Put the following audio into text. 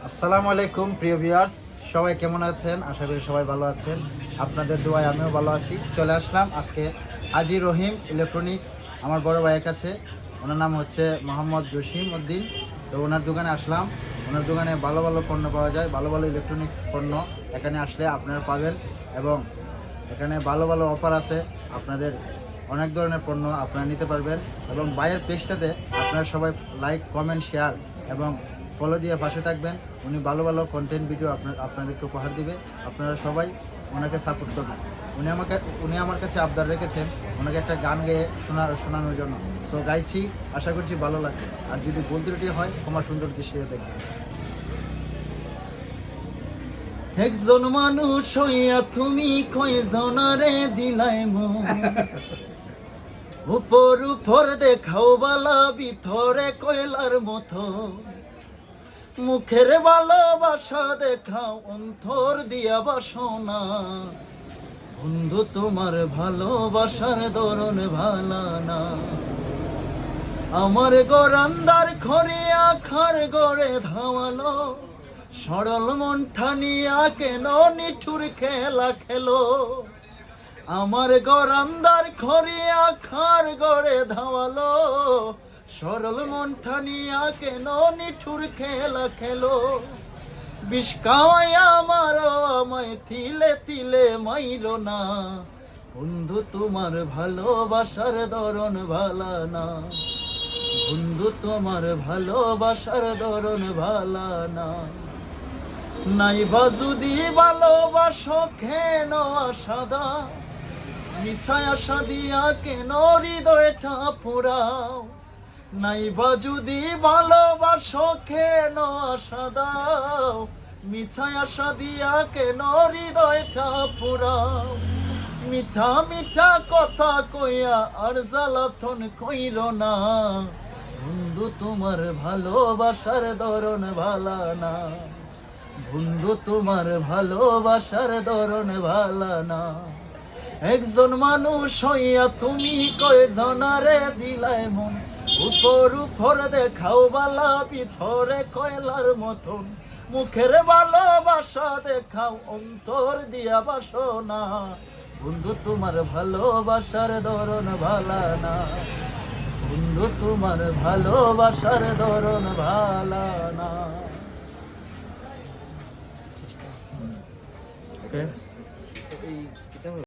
আসসালামু আলাইকুম প্রিয় ভিউয়ার্স, সবাই কেমন আছেন? আশা করি সবাই ভালো আছেন। আপনাদের দোয়ায় আমিও ভালো আছি। চলে আসলাম আজকে হাজি রহিম ইলেকট্রনিক্স আমার বড় ভাইয়ের কাছে। ওনার নাম হচ্ছে মোহাম্মদ জসিম উদ্দিন। তো ওনার দোকানে আসলাম। ওনার দোকানে ভালো ভালো পণ্য পাওয়া যায়, ভালো ভালো ইলেকট্রনিক্স পণ্য এখানে আসলে আপনারা পাবেন এবং এখানে ভালো ভালো অফার আছে। আপনাদের অনেক ধরনের পণ্য আপনারা নিতে পারবেন এবং ভাইয়ের পেজটাতে আপনারা সবাই লাইক, কমেন্ট, শেয়ার এবং ফলো দিয়ে পাশে থাকবেন। উনি ভালো ভালো কন্টেন্ট ভিডিও আপনাদেরকে উপহার দিবে। আপনারা সবাই ওনাকে সাপোর্ট করবেন। উনি আমার কাছে আবদার রেখেছেন ওনাকে একটা গান গেয়ে শোনানোর জন্য। সো গাইছি, আশা করছি ভালো লাগবে। আর যদি ভুল ত্রুটি হয় ক্ষমা সুন্দর দৃষ্টিতে দেখবেন। একজন মানুষ হইয়া তুমি কয়জনারে দিলাই মন, উপর উপর দেখাও বালা, ভিতরে কয়লার মতো। মুখের ভালোবাসা দেখাও, অন্তর দিয়া বাসনা। বন্ধু তোমার ভালোবাসার ধরন ভালা না। আমার গরান্দার খরে আখার গড়ে ধাওয়ালো, সরল মন ঠানিয়া কেন নিঠুর খেলা খেলো। আমার গরান্দার খরে আখার গড়ে ধাওয়ালো, সরল মন ঠানিয়া কেন নিঠুর খেলা খেলো। বিষ খাওয়াইয়া আমারও আমায় তিলে তিলে মাইরো না। বন্ধু তোমার ভালোবাসার ধরন ভালা না। বন্ধু তোমার ভালোবাসার ধরন ভালা না। নাইবা যদি ভালোবাসো কেন আশাদা, মিছায় আশা দিয়া কেন হৃদয়টা পুরাও। নাইবা যদি ভালোবাসো কেন আশা দাও, মিছায় আশা দিয়া কেন হৃদয়টা পুরাও। মিঠা মিঠা কথা কইয়া আর জ্বালাতন কইল না। বন্ধু তোমার ভালোবাসার ধরন ভালা না। বন্ধু তোমার ভালোবাসার ধরন ভালা না। একজন মানুষ হইয়া তুমি কয়জনারে দিলাই মন, উপর উপর দেখাও বালা, ভিতরে কয়লার মতন। মুখের ভালোবাসা দেখাও, অন্তর দিয়া বাসনা। বন্ধু তোমার ভালোবাসার ধরন ভালা না। বন্ধু তোমার ভালোবাসার ধরন ভালা না। ওকে।